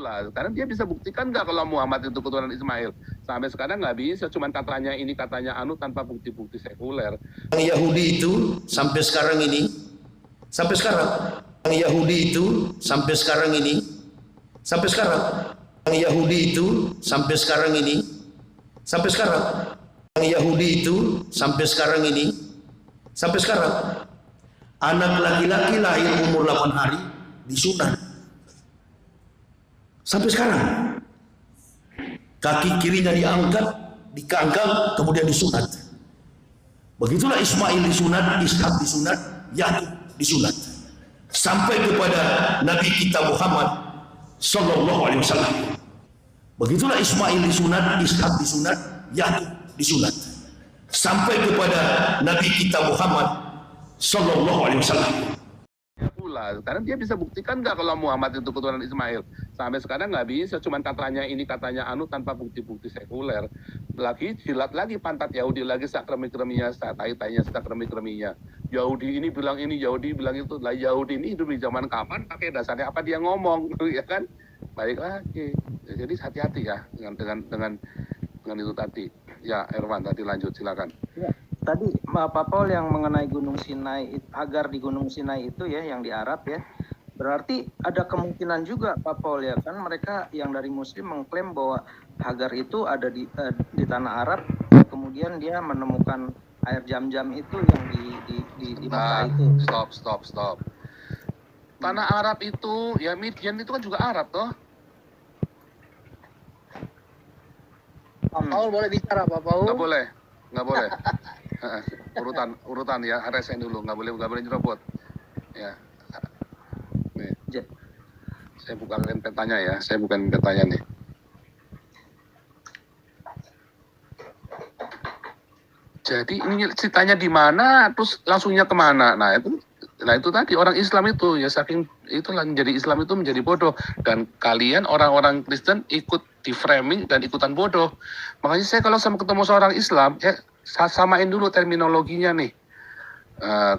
pula. Karena dia bisa buktikan nggak kalau Muhammad itu keturunan Ismail? Sampai sekarang nggak bisa, cuman katanya ini katanya anu tanpa bukti-bukti sekuler. Yang Yahudi itu sampai sekarang ini, sampai sekarang, yang Yahudi itu sampai sekarang ini, sampai sekarang, yang Yahudi itu sampai sekarang ini, sampai sekarang, yang Yahudi itu sampai sekarang ini, sampai sekarang, anak laki-laki lahir umur 8 hari disunat. Sampai sekarang, kaki kirinya diangkat, dikangkang, kemudian disunat. Begitulah Ismail disunat, Ishak disunat, Yakub disunat. Sampai kepada Nabi kita Muhammad Sallallahu Alaihi Wasallam. Begitulah Ismail disunat, Ishak disunat, Yakub disunat. Sampai kepada Nabi kita Muhammad Sallallahu Alaihi Wasallam. Pula, karena dia bisa buktikan nggak kalau Muhammad itu keturunan Ismail? Sampai sekarang nggak bisa, cuman katanya ini katanya anu tanpa bukti-bukti sekuler. Lagi jilat lagi pantat Yahudi lagi sakremi-kreminya, tai-tainya sakremi-kreminya. Yahudi ini bilang ini, Yahudi bilang itu. Lah Yahudi ini hidup di zaman kapan? Pakai dasarnya apa dia ngomong, ya kan? Baik lagi. Jadi hati-hati ya dengan itu tadi. Ya, Erwan tadi lanjut silakan. Ya. Tadi Pak Paul yang mengenai Gunung Sinai, Hagar di Gunung Sinai itu ya, yang di Arab ya, berarti ada kemungkinan juga Pak Paul ya, kan mereka yang dari Muslim mengklaim bahwa Hagar itu ada di tanah Arab, kemudian dia menemukan air jam-jam itu yang di Mekah itu. Stop. Tanah Arab itu, ya Midian itu kan juga Arab toh. Pak Paul boleh bicara Pak Paul? Nggak boleh. urutan ya, RSN dulu, nggak boleh nyerobot ya. Nih, saya bukan petanya nih. Jadi ini ceritanya di mana, terus langsungnya kemana? Nah itu tadi orang Islam itu ya, saking itulah menjadi Islam itu menjadi bodoh, dan kalian orang-orang Kristen ikut di framing dan ikutan bodoh. Makanya saya kalau ketemu seorang Islam ya, samain dulu terminologinya nih.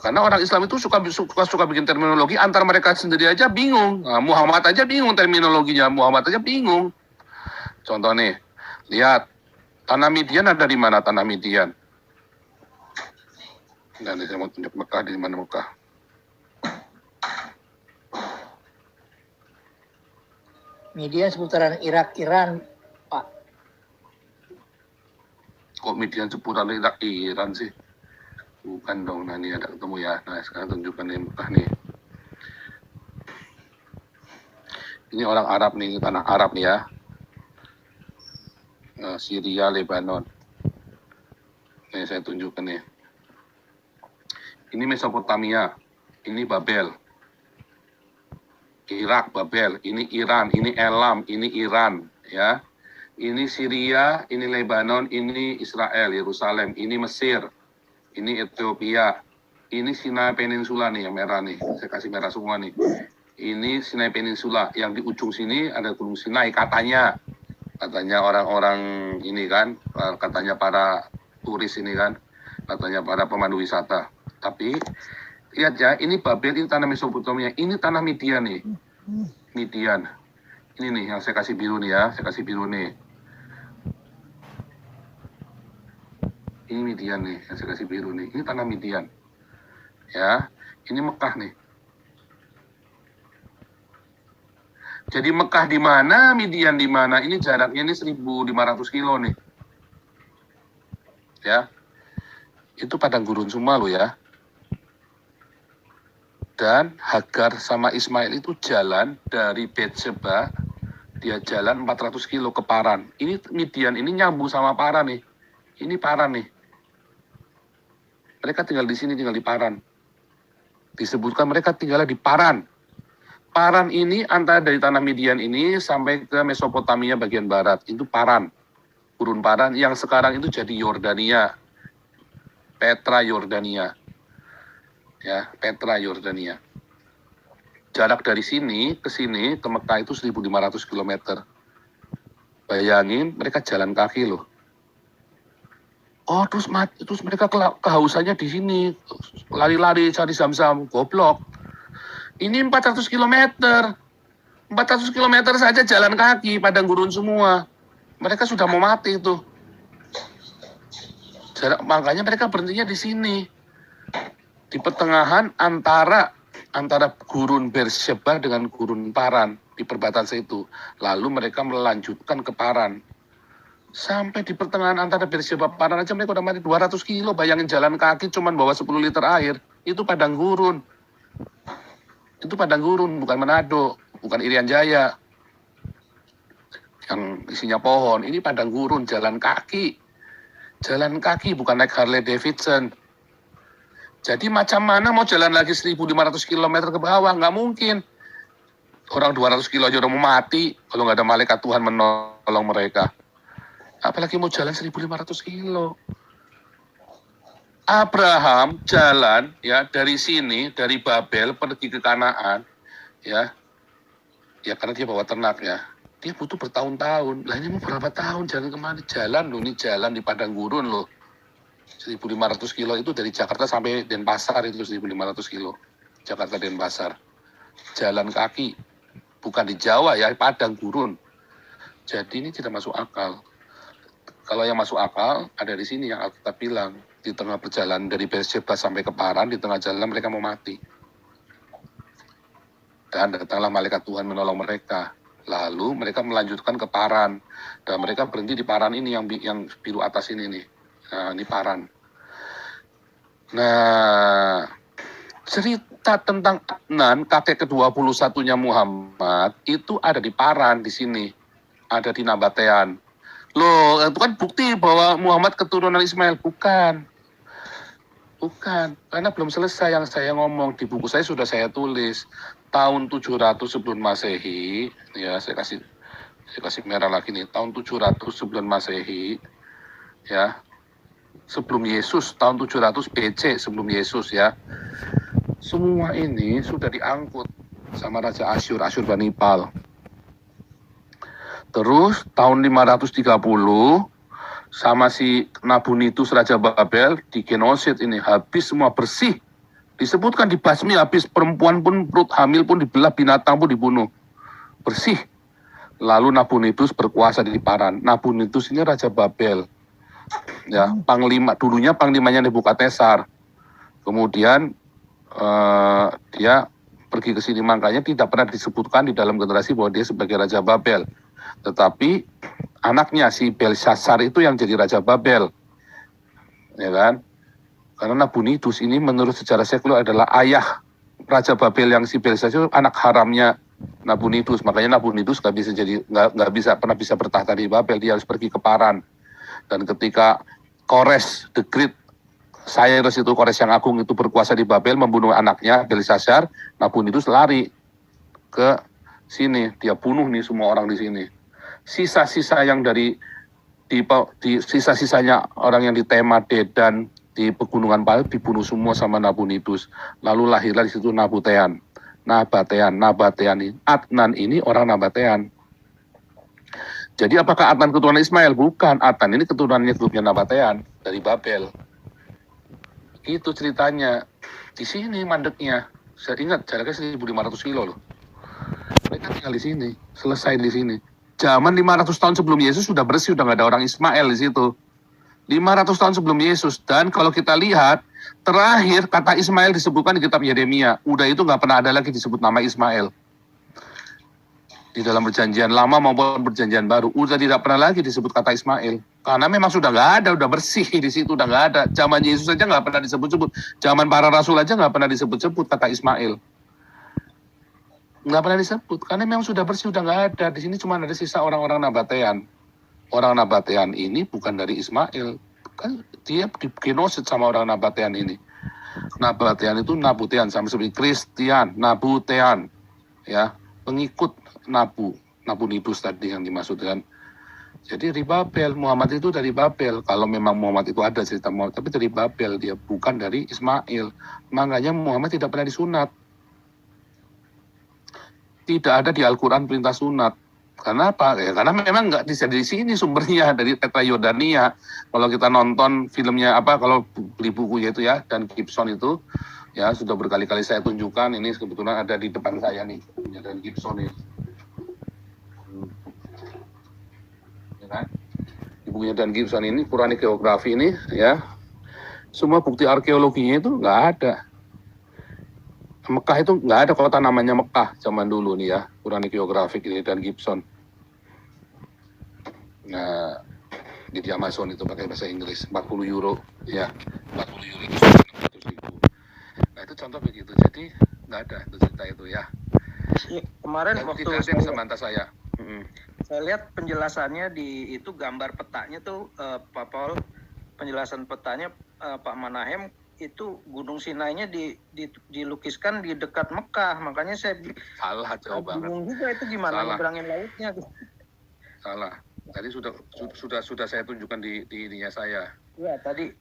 Karena orang Islam itu suka bikin terminologi antar mereka sendiri aja bingung. Muhammad aja bingung terminologinya, Muhammad aja bingung. Contoh nih, lihat tanah Midian ada di mana tanah Midian? Dan saya mau tunjuk Mekah, di mana Mekah? Midian seputaran Irak, Iran, Pak. Kok Midian seputaran Irak, Iran sih? Bukan dong, nah ini ada ketemu ya. Nah sekarang tunjukkan nih Mekah nih. Ini orang Arab nih, tanah Arab nih ya. Syria, Lebanon. Nih saya tunjukkan nih. Ini Mesopotamia, ini Babel. Irak, Babel, ini Iran, ini Elam, ini Iran, ya. Ini Syria, ini Lebanon, ini Israel, Yerusalem, ini Mesir, ini Ethiopia, ini Sinai Peninsula nih yang merah nih, saya kasih merah semua nih. Ini Sinai Peninsula, yang di ujung sini ada Gunung Sinai, katanya orang-orang ini kan, katanya para turis ini kan, katanya para pemandu wisata. Tapi lihat ya, ini Babel, ini tanah Mesopotamia, ini tanah Midian nih. Midian. Ini nih yang saya kasih biru nih ya, saya kasih biru nih. Ini Midian nih, yang saya kasih biru nih. Ini tanah Midian. Ya, ini Mekah nih. Jadi Mekah di mana, Midian di mana? Ini jaraknya ini 1.500 kilo nih. Ya. Itu padang gurun semua loh ya. Dan Hagar sama Ismail itu jalan dari Bethsheba, dia jalan 400 kilo ke Paran. Ini Midian, ini nyambung sama Paran nih. Ini Paran nih. Mereka tinggal di sini, tinggal di Paran. Disebutkan mereka tinggal di Paran. Paran ini antara dari tanah Midian ini sampai ke Mesopotamia bagian barat. Itu Paran. Gurun Paran yang sekarang itu jadi Yordania. Petra Yordania. Ya, Petra Yordania. Jarak dari sini ke Mekah itu 1.500 km. Bayangin mereka jalan kaki loh. Oh, terus mereka kehausannya di sini. Lari-lari cari zam-zam, goblok. Ini 400 km. 400 km saja jalan kaki, padang gurun semua. Mereka sudah mau mati itu. Makanya mereka berhentinya di sini. Di pertengahan antara gurun Beersheba dengan gurun Paran, di perbatasan itu. Lalu mereka melanjutkan ke Paran. Sampai di pertengahan antara Beersheba Paran aja mereka udah mati 200 kilo. Bayangin jalan kaki cuman bawa 10 liter air. Itu padang gurun. Itu padang gurun, bukan Manado, bukan Irian Jaya. Yang isinya pohon. Ini padang gurun, jalan kaki. Jalan kaki, bukan naik Harley Davidson. Jadi macam mana mau jalan lagi 1.500 km ke bawah? Nggak mungkin. Orang 200 kilo aja udah mau mati kalau nggak ada malaikat Tuhan menolong mereka. Apalagi mau jalan 1.500 kilo. Abraham jalan ya dari sini, dari Babel pergi ke Kanaan, ya karena dia bawa ternak ya. Dia butuh bertahun-tahun. Lah ini mau berapa tahun jalan kemana? Jalan loh, ini jalan di padang gurun loh. 1.500 kilo itu dari Jakarta sampai Denpasar itu 1.500 kilo. Jakarta Denpasar. Jalan kaki. Bukan di Jawa ya, padang gurun. Jadi ini tidak masuk akal. Kalau yang masuk akal, ada di sini yang Alkitab bilang. Di tengah perjalanan dari Beersheba sampai ke Paran, di tengah jalan mereka mau mati. Dan datanglah malaikat Tuhan menolong mereka. Lalu mereka melanjutkan ke Paran. Dan mereka berhenti di Paran ini, yang biru atas ini nih. Nah, ini Paran. Nah, cerita tentang Adnan, kakek ke-21-nya Muhammad, itu ada di Paran di sini. Ada di Nabatean. Loh, itu kan bukti bahwa Muhammad keturunan Ismail. Bukan, karena belum selesai yang saya ngomong. Di buku saya sudah saya tulis. Tahun 700 sebelum Masehi, ya saya kasih merah lagi nih. Tahun 700 sebelum Masehi, ya. Sebelum Yesus, tahun 700 BC sebelum Yesus ya. Semua ini sudah diangkut sama Raja Asyur Banipal. Terus tahun 530 sama si Nabunitus Raja Babel di genosid ini habis semua, bersih. Disebutkan dibasmi habis, perempuan pun, perut hamil pun dibelah, binatang pun dibunuh. Bersih. Lalu Nabunitus berkuasa di Paran. Nabunitus ini Raja Babel. Ya, dulunya panglimanya Nebukadnezar. Kemudian dia pergi ke sini, makanya tidak pernah disebutkan di dalam generasi bahwa dia sebagai Raja Babel. Tetapi anaknya si Belshazzar itu yang jadi Raja Babel, ya kan? Karena Nabunitus ini menurut sejarah sekuler adalah ayah Raja Babel, yang si Belshazzar anak haramnya Nabunitus. Makanya Nabunitus nggak pernah bisa bertahta di Babel, dia harus pergi ke Paran. Dan ketika Kores the Great, Cyrus itu Kores yang agung itu berkuasa di Babel, membunuh anaknya Belshazzar, Nabunitus lari ke sini, dia bunuh nih semua orang di sini. Sisa-sisa yang sisa-sisanya orang yang di Tema, Dedan, di pegunungan Paran dibunuh semua sama Nabunitus. Lalu lahirlah di situ Nabatean ini. Adnan ini orang Nabatean. Jadi apakah Adnan keturunan Ismail? Bukan, Adnan ini keturunannya grupnya Nabatean dari Babel. Itu ceritanya. Di sini mandeknya. Saya ingat jaraknya 1.500 kilo loh. Mereka tinggal di sini, selesai di sini. Zaman 500 tahun sebelum Yesus sudah bersih, sudah nggak ada orang Ismail di situ. 500 tahun sebelum Yesus. Dan kalau kita lihat, terakhir kata Ismail disebutkan di kitab Yeremia. Udah itu nggak pernah ada lagi disebut nama Ismail. Di dalam perjanjian lama maupun perjanjian baru, udah tidak pernah lagi disebut kata Ismail. Karena memang sudah nggak ada, udah bersih di situ, udah nggak ada. Zaman Yesus aja nggak pernah disebut-sebut. Zaman para rasul aja nggak pernah disebut-sebut kata Ismail. Nggak pernah disebut, karena memang sudah bersih, sudah nggak ada. Di sini cuma ada sisa orang-orang Nabatean. Orang Nabatean ini bukan dari Ismail. Kan dia digenosid sama orang Nabatean ini. Nabatean itu Nabutean, sama seperti Kristian, Nabutean. Ya, pengikut Nabunitus tadi yang dimaksudkan. Jadi dari Babel, Muhammad itu dari Babel. Kalau memang Muhammad itu ada cerita Muhammad, tapi dari Babel, dia bukan dari Ismail. Makanya Muhammad tidak pernah disunat. Tidak ada di Al-Quran perintah sunat. Karena apa? Ya, karena memang nggak bisa di sini sumbernya, dari Tetra Yordania. Kalau kita nonton filmnya kalau beli bukunya itu ya, dan Gibson itu, ya sudah berkali-kali saya tunjukkan. Ini kebetulan ada di depan saya nih, dan Gibson ini. bukunya Dan Gibson ini, Quranic Geography ini, ya, semua bukti arkeologinya itu nggak ada. Mekah itu nggak ada kota namanya Mekah zaman dulu nih ya, Quranic Geography ini Dan Gibson. Nah, di Amazon itu pakai bahasa Inggris, 40 euro, ya, 40 euro itu 600.000. Nah itu contoh begitu, jadi nggak ada itu cerita itu ya. Kemarin Dan waktu tidak ada yang bisa bantah saya. saya lihat penjelasannya di itu gambar petanya tuh Pak Paul, penjelasan petanya Pak Manahem itu Gunung Sinainya dilukiskan di dekat Mekah, makanya saya Salah jauh banget. bingung juga itu gimana Salah. nyebrangin lautnya. Salah. Tadi sudah saya tunjukkan di ininya saya. Ya tadi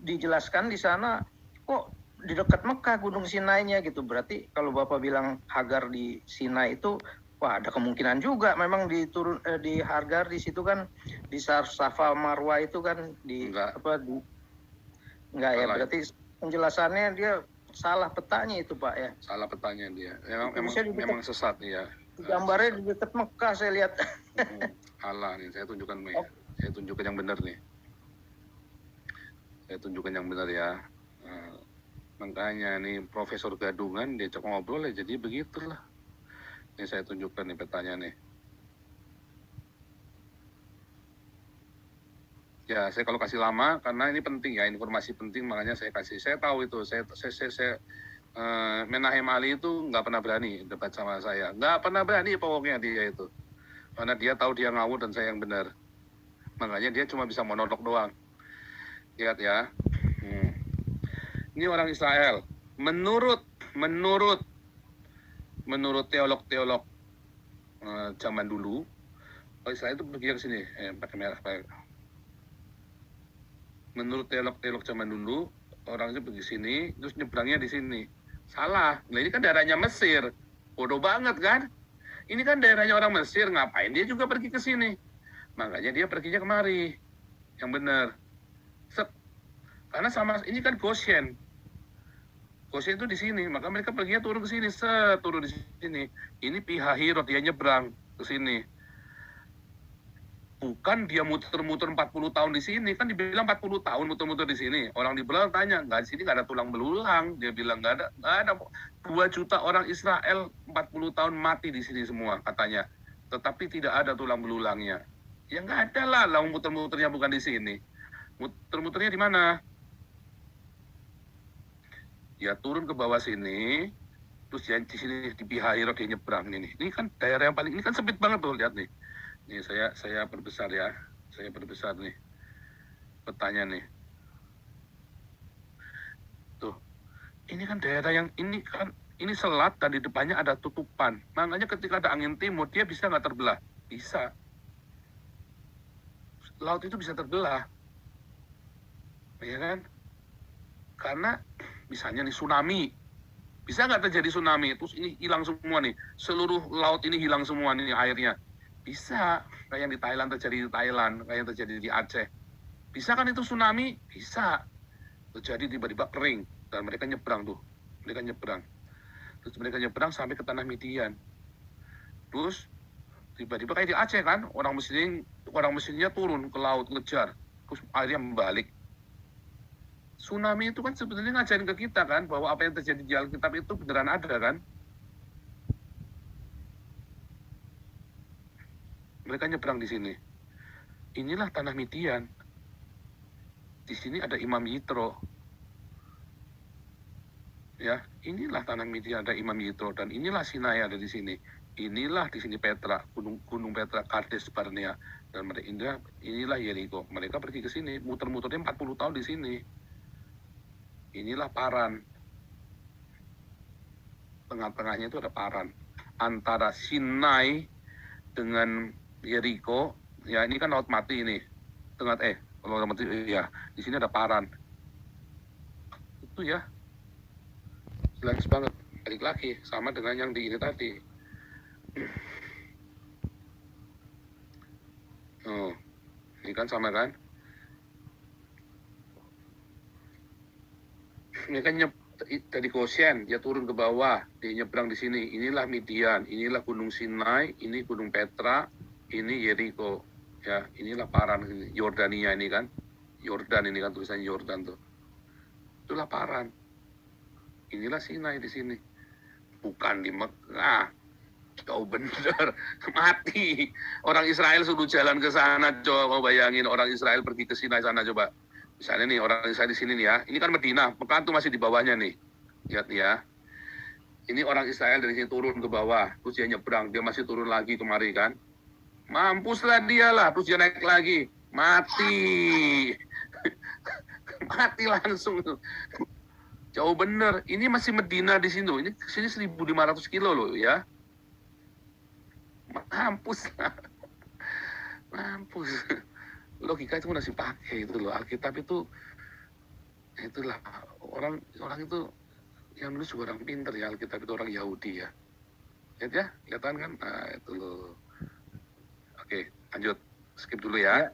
dijelaskan di sana kok di dekat Mekah Gunung Sinainya gitu. Berarti kalau Bapak bilang Hagar di Sinai itu, wah ada kemungkinan juga memang di Hagar di situ kan di Safa Marwa itu kan Enggak. Enggak ya, Salah. berarti penjelasannya dia salah petanya itu Pak ya. Salah petanya dia. Bisa Memang sesat ya. Gambarnya di dekat Mekah saya lihat. Salah nih, saya tunjukkan nih. Saya tunjukkan yang benar nih. Saya tunjukkan yang benar ya. Makanya nih Profesor Gadungan diajak ngobrol ya jadi begitulah. Ini saya tunjukkan nih petanya nih. Ya, saya kalau kasih lama karena ini penting ya, informasi penting makanya saya kasih. Saya tahu itu, saya Menahem Ali itu nggak pernah berani debat sama saya. Nggak pernah berani pokoknya dia itu. Karena dia tahu dia ngawur dan saya yang benar. Makanya dia cuma bisa monolog doang. Lihat ya. Ini orang Israel. Menurut teolog-teolog zaman dulu, orang Israel itu pergi ke sini. Pakai merah. Menurut teolog-teolog zaman dulu, orang itu pergi sini, terus nyebrangnya di sini. Salah. Nah, ini kan daerahnya Mesir. Bodoh banget kan? Ini kan daerahnya orang Mesir, ngapain dia juga pergi ke sini? Makanya dia perginya kemari. Yang benar. Karena sama ini kan Goshen. Goshen itu di sini, maka mereka perginya turun ke sini, turun di sini. Ini Pihahirot, dia nyebrang ke sini. Bukan dia muter-muter 40 tahun di sini, kan dibilang 40 tahun muter-muter di sini. Orang di belakang tanya, nggak di sini nggak ada tulang belulang. Dia bilang nggak ada. 2 juta orang Israel 40 tahun mati di sini semua katanya. Tetapi tidak ada tulang belulangnya. Ya nggak ada lah, muter-muternya bukan di sini. Muter-muternya di mana? Ya turun ke bawah sini, terus dia di sini di Pihahirot dia nyebrang ini. Ini kan daerah yang paling, ini kan sempit banget tuh, lihat nih. Nih saya perbesar ya, saya perbesar nih petanya nih. Tuh, ini kan daerah yang ini selat dan di depannya ada tutupan. Makanya ketika ada angin timur dia bisa nggak terbelah? Bisa. Laut itu bisa terbelah, ya kan? Karena misalnya nih tsunami, bisa nggak terjadi tsunami? Terus ini hilang semua nih, seluruh laut ini hilang semua nih airnya. Bisa, kayak yang di Thailand terjadi di Thailand, kayak yang terjadi di Aceh. Bisa kan itu tsunami? Bisa. Terjadi tiba-tiba kering dan mereka nyebrang tuh. Mereka nyebrang. Terus mereka nyebrang sampai ke tanah Midian. Terus tiba-tiba kayak di Aceh kan, orang Mesirnya turun ke laut ngejar. Terus airnya membalik. Tsunami itu kan sebenarnya ngajarin ke kita kan bahwa apa yang terjadi di Alkitab itu beneran ada kan. Mereka nyebrang di sini. Inilah tanah Midian. Di sini ada Imam Yitro. Ya, inilah tanah Midian ada Imam Yitro dan inilah Sinai ada di sini. Inilah di sini Petra, Gunung Petra, Kades Barnea dan mereka inilah Yeriko. Mereka pergi ke sini, muter-muternya 40 tahun di sini. Inilah Paran. Tengah-tengahnya itu ada Paran. Antara Sinai dengan Yeriko, ya ini kan laut mati ini. Laut mati ya. Di sini ada Paran. Itu ya. Jelas banget. Balik lagi sama dengan yang di ini tadi. Oh, ini kan sama kan? Ini kan dari Goshen, dia turun ke bawah, dia nyebrang di sini. Inilah Midian, inilah Gunung Sinai, ini Gunung Petra, ini Yeriko. Ya, inilah Paran, Yordania ini kan. Yordan ini kan tulisannya Yordan tuh. Itulah Paran. Inilah Sinai di sini. Bukan di Mekah. Jauh bener. Mati. Orang Israel suruh jalan ke sana. Coba mau bayangin orang Israel pergi ke Sinai sana coba. Misalnya nih orang Israel di sini nih ya. Ini kan Medina. Mekah tuh masih di bawahnya nih. Lihat nih ya. Ini orang Israel dari sini turun ke bawah. Terus dia nyebrang. Dia masih turun lagi kemari kan. Mampuslah dia lah. Terus dia naik lagi. Mati. Mati langsung tuh. Jauh bener. Ini masih Medina di sini. Ini kesini 1.500 kilo loh ya. Mampus lah. Mampus. Logika itu masih pakai itu loh. Alkitab itu itulah orang itu yang nulis juga orang pinter ya. Alkitab itu orang Yahudi ya. Lihat ya, kelihatan kan? Nah itu loh. Oke, lanjut. Skip dulu ya.